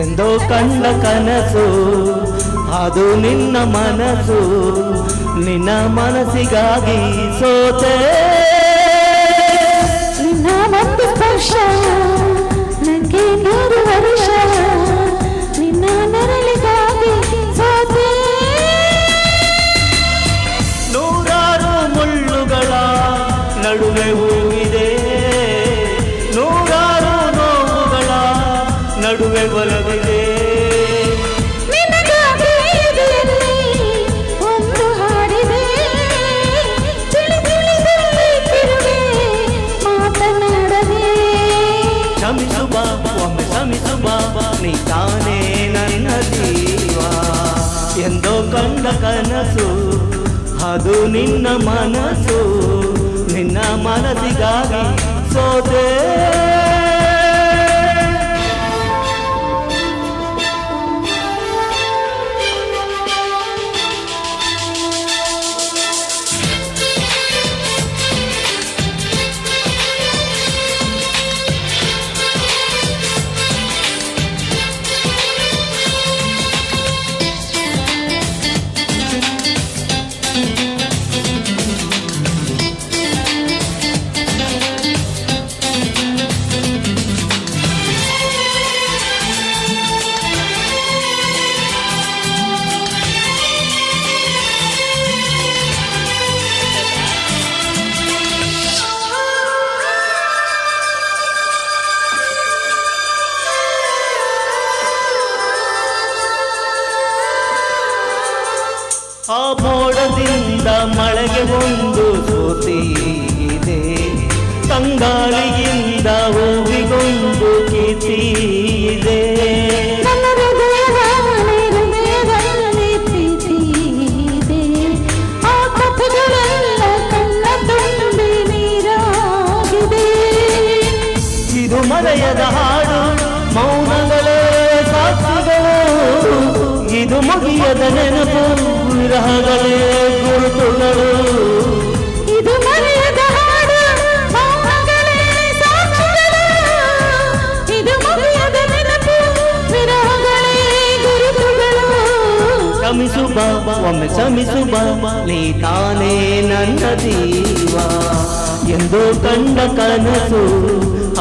ಎಂದೋ ಕಂಡ ಕನಸು ಅದು ನಿನ್ನ ಮನಸ್ಸು, ನಿನ್ನ ಮನಸ್ಸಿಗಾಗಿ ಸೋತೆ. ನಿನ್ನ ಒಂದು ಸ್ಪರ್ಶ ನನಗೆ 100 ವರ್ಷ, ನಿನ್ನ ನೆರಳಿಗಾಗಿ ಸೋತೆ. ನೂರಾರು ಮುಳ್ಳುಗಳ ನಡುವೆ ಹೂವಿದೆ, ನೂರಾರು ನೋವುಗಳ ನಡುವೆ ಒಲವಿದೆ. ನಿನಗಾಗಿ ಎದೆಯಲ್ಲಿ ಒಂದು ಹಾಡಿದೆ, ತಿಳಿ ತಿಳಿದಲ್ಲಿ ತಿರುವೆ ಮಾತನಾಡದೆ. ಕ್ಷಮಿಸು ಬಾ, ಒಮ್ಮೆ ಕ್ಷಮಿಸು ಬಾ, ನೀ ತಾನೇ ನನ್ನ ಜೀವ. ಎಂದೋ ಕಂಡ ಕನಸು ಅದು ನಿನ್ನ ಮನಸ್ಸು, ನಿನ್ನ ಮನಸ್ಸಿಗಾಗಿ ಸೋತೆ. ಆ ಮೋಡದಿಂದ ಮಳೆಗೆ ಒಂದು ಸೋತಿ ಇದೆ, ತಂಗಾಳಿಯಿಂದ ಹೂವಿಗೊಂದು ಕೀರ್ತಿ ಇದೆ. ನನ್ನ ಹೃದಯದಲ್ಲಿ ಪ್ರೀತಿ ಇದೆ, ಆ ಕಥೆಗಳೆಲ್ಲ ಕಣ್ಣ ತುಂಬಿ ನೀರಾಗಿದೆ. ಇದು ಮರೆಯದ ಹಾಡು, ಮೌನಗಳೇ ಸಾಕ್ಷಿಗಳು, ಇದು ಮುಗಿಯದ ನೆನಪು, ವಿರಹಗಳೇ ಗುರುತುಗಳು. ಇದು ಮರೆಯದ ಹಾಡು, ಮೌನಗಳೇ ಸಾಕ್ಷಿಗಳು, ಇದು ಮುಗಿಯದ ನೆನಪು, ವಿರಹಗಳೇ ಗುರುತುಗಳು. ಕ್ಷಮಿಸು ಬಾ, ಒಮ್ಮೆ ಕ್ಷಮಿಸು ಬಾ, ನೀ ತಾನೇ ನನ್ನ ಜೀವ. ಎಂದು ಕಂಡ ಕನಸು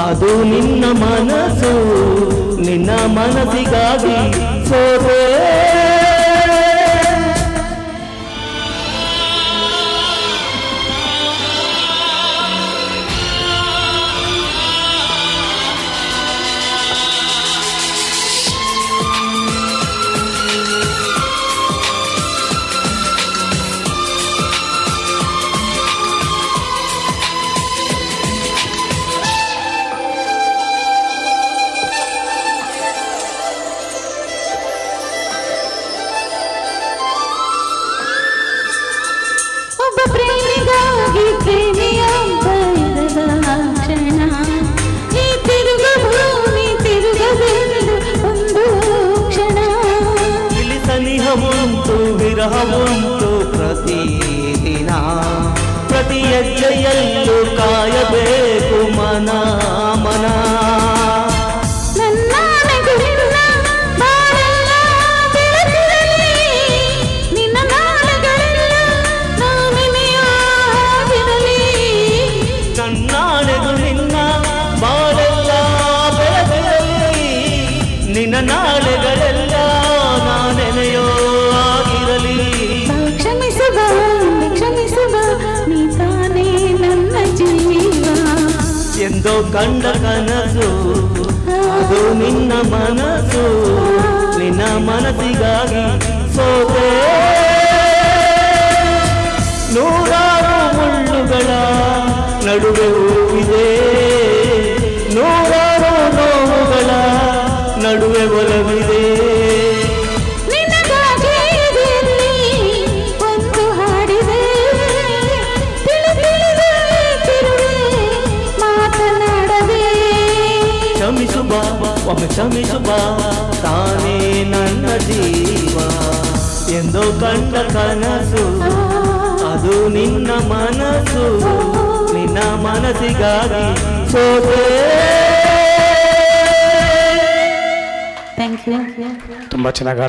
ಅದು ನಿನ್ನ ಮನಸ್ಸು, ನಿನ್ನ ಮನಸ್ಸಿಗಾಗಿ ಸೋತೆ. ಒಬ್ಬ ಪ್ರೇಮಿಗಾಗಿ ಪ್ರೇಮಿಯ ಬಯದ ಕ್ಷಣ, ಈ ತಿರುಗ ಭೂಮಿ ತಿರುಗದೆಂದು ಒಂದು ಕ್ಷಣ. ಇಲ್ಲಿ ಸನಿಹ ಉಂಟು, ವಿರಹ ಉಂಟು ಪ್ರತಿದಿನ, ಪ್ರತಿ ಹೆಜ್ಜೆಯಲ್ಲೂ ಕಾಯಬೇಕು ಮನ ಮನ. ನನ್ನಾಣೆಗೂ ನಿನ್ನ ಬಾಳೆಲ್ಲ ಬೆಳಗಿರಲಿ, ನಿನ್ನ ನಾಳೆಗಳೆಲ್ಲ ನಾನೆನೆಯೋ ಆಗಿರಲಿ. ಕ್ಷಮಿಸುವ ಕ್ಷಮಿಸುವ, ನೀ ತಾನೇ ನನ್ನ ಜೀವ. ಎಂದೋ ಕಂಡ ಕನಸು ಅದು ನಿನ್ನ ಮನಸ್ಸು, ನಿನ್ನ ಮನಸ್ಸಿಗಾಗಿ ಸೋತೆ. ನೂರಾರು ಮುಳ್ಳುಗಳ ನಡುವೆ ಹೂವಿದೆ, ನೂರಾರು ನೋವುಗಳ ನಡುವೆ ಒಲವಿದೆ. ನಿನಗಾಗಿ ಎದೆಯಲ್ಲಿ ಒಂದು ಹಾಡಿದೆ, ತಿಳಿ ತಿಳಿದಲ್ಲಿ ತಿರುವೆ ಮಾತನಾಡದೆ. ಕ್ಷಮಿಸು ಬಾ, ಕ್ಷಮಿಸುವ ತಾನೇ ನನ್ನ ಜೀವ ಎಂದೋ ಕಂಡ ಕನಸು ಅದು ನಿನ್ನ ಮನಸ್ಸು ನಿನ್ನ ಮನಸ್ಸಿಗಾಗಿ ಸೋತೆ. Thank you. ತುಂಬ ಚೆನ್ನಾಗಿ